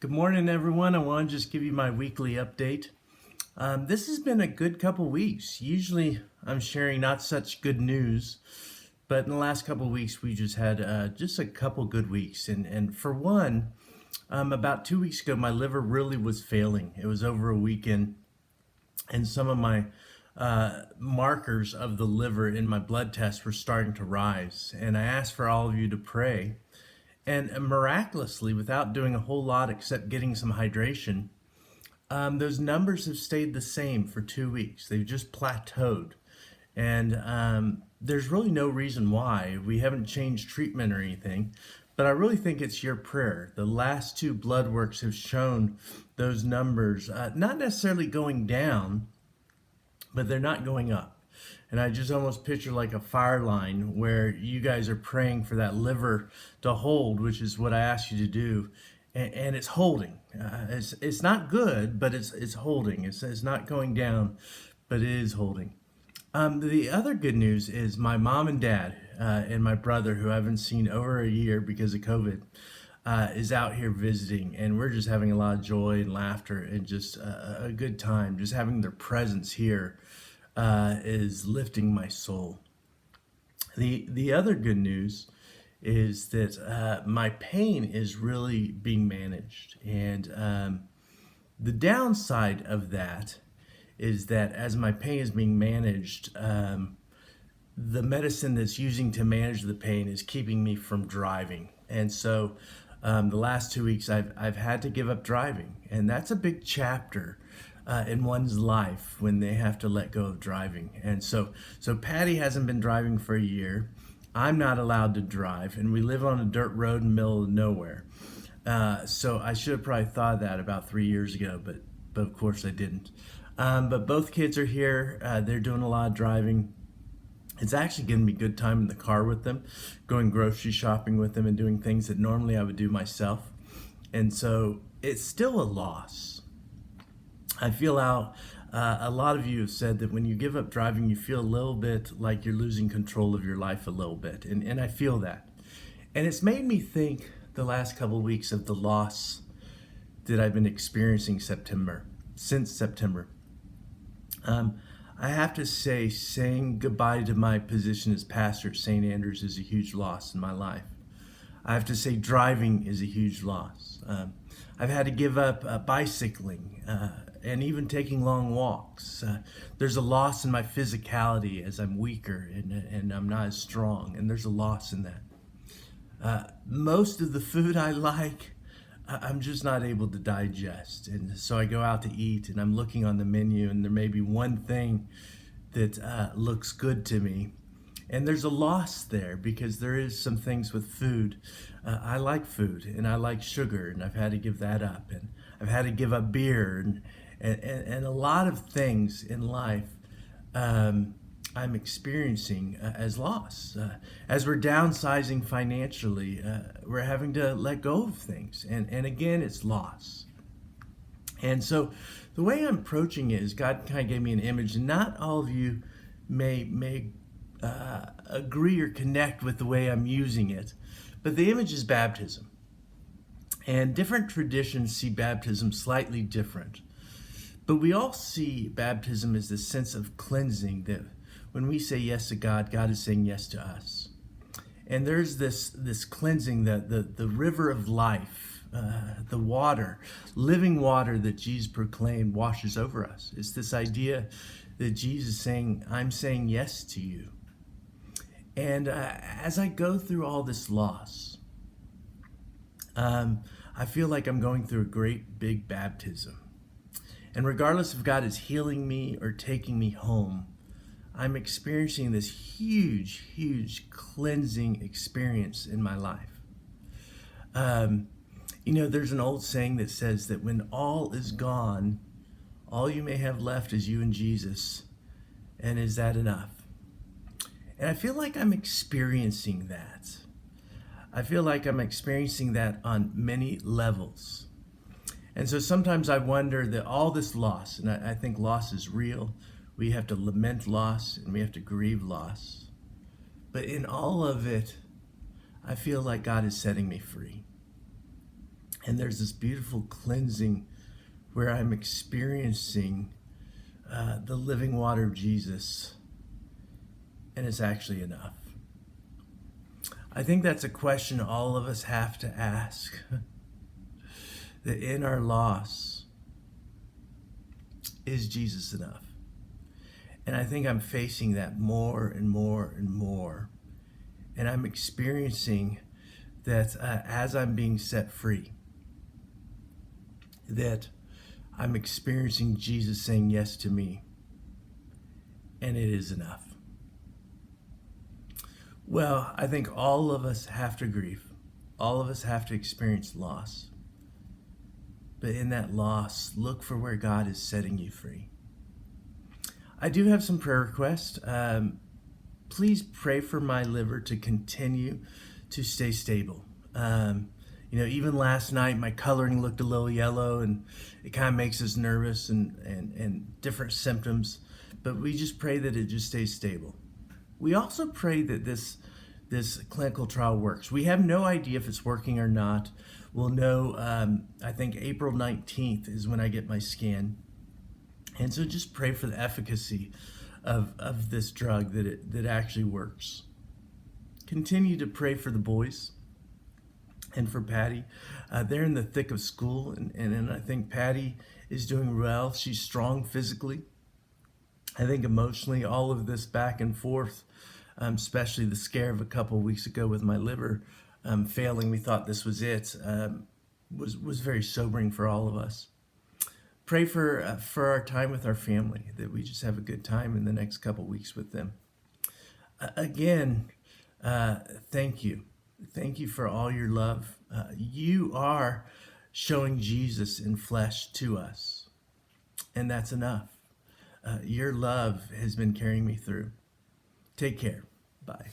Good morning, everyone. I want to just give you my weekly update. This has been a good couple weeks. Usually, I'm sharing not such good news, but in the last couple weeks, we just had just a couple good weeks. And for one, about 2 weeks ago, my liver really was failing. It was over a weekend, and some of my markers of the liver in my blood test were starting to rise. And I asked for all of you to pray. And miraculously, without doing a whole lot except getting some hydration, those numbers have stayed the same for 2 weeks. They've just plateaued. And there's really no reason why. We haven't changed treatment or anything. But I really think it's your prayer. The last two blood works have shown those numbers not necessarily going down, but they're not going up. And I just almost picture like a fire line where you guys are praying for that liver to hold, which is what I asked you to do. And it's holding. It's not good, but it's holding. It's not going down, but it is holding. The other good news is my mom and dad and my brother, who I haven't seen over a year because of COVID, is out here visiting, and we're just having a lot of joy and laughter and just a good time. Just having their presence here is lifting my soul. The other good news is that my pain is really being managed, and the downside of that is that as my pain is being managed, the medicine that's using to manage the pain is keeping me from driving. And so the last 2 weeks I've had to give up driving, and that's a big chapter in one's life when they have to let go of driving. And so Patty hasn't been driving for a year. I'm not allowed to drive, and we live on a dirt road in the middle of nowhere. So I should have probably thought of that about 3 years ago, but of course I didn't. But both kids are here. They're doing a lot of driving. It's actually going to be a good time in the car with them, going grocery shopping with them and doing things that normally I would do myself. And so it's still a loss. I feel how a lot of you have said that when you give up driving, you feel a little bit like you're losing control of your life a little bit. And I feel that. And it's made me think the last couple of weeks of the loss that I've been experiencing since September. I have to say, saying goodbye to my position as pastor at St. Andrews is a huge loss in my life. I have to say driving is a huge loss. I've had to give up bicycling and even taking long walks. There's a loss in my physicality as I'm weaker and I'm not as strong, and there's a loss in that. Most of the food I like, I'm just not able to digest. And so I go out to eat and I'm looking on the menu and there may be one thing that looks good to me. And there's a loss there because there is some things with food. I like food and I like sugar, and I've had to give that up. And I've had to give up beer and a lot of things in life I'm experiencing as loss. As we're downsizing financially, we're having to let go of things. And again, it's loss. And so the way I'm approaching it is God kind of gave me an image, and not all of you may agree or connect with the way I'm using it, but the image is baptism. And different traditions see baptism slightly different. But we all see baptism as the sense of cleansing, that when we say yes to God, God is saying yes to us. And there's this cleansing, the river of life, the water, living water that Jesus proclaimed washes over us. It's this idea that Jesus is saying, I'm saying yes to you. And as I go through all this loss, I feel like I'm going through a great big baptism. And regardless if God is healing me or taking me home, I'm experiencing this huge cleansing experience in my life. There's an old saying that says that when all is gone, all you may have left is you and Jesus. And is that enough? And I feel like I'm experiencing that. I feel like I'm experiencing that on many levels. And so sometimes I wonder that all this loss, and I think loss is real. We have to lament loss and we have to grieve loss. But in all of it, I feel like God is setting me free. And there's this beautiful cleansing where I'm experiencing the living water of Jesus, and it's actually enough. I think that's a question all of us have to ask. That in our loss, is Jesus enough? And I think I'm facing that more and more and more. And I'm experiencing that as I'm being set free, that I'm experiencing Jesus saying yes to me, and it is enough. Well, I think all of us have to grieve. All of us have to experience loss. But in that loss, look for where God is setting you free. I do have some prayer requests. Please pray for my liver to continue to stay stable. Even last night, my coloring looked a little yellow, and it kind of makes us nervous and different symptoms. But we just pray that it just stays stable. We also pray that this clinical trial works. We have no idea if it's working or not. We'll know, I think April 19th is when I get my scan. And so just pray for the efficacy of this drug, that it actually works. Continue to pray for the boys and for Patty. They're in the thick of school, and I think Patty is doing well. She's strong physically. I think emotionally, all of this back and forth, especially the scare of a couple of weeks ago with my liver failing, we thought this was it, was very sobering for all of us. Pray for our time with our family, that we just have a good time in the next couple of weeks with them. Again, thank you. Thank you for all your love. You are showing Jesus in flesh to us, and that's enough. Your love has been carrying me through. Take care. Bye.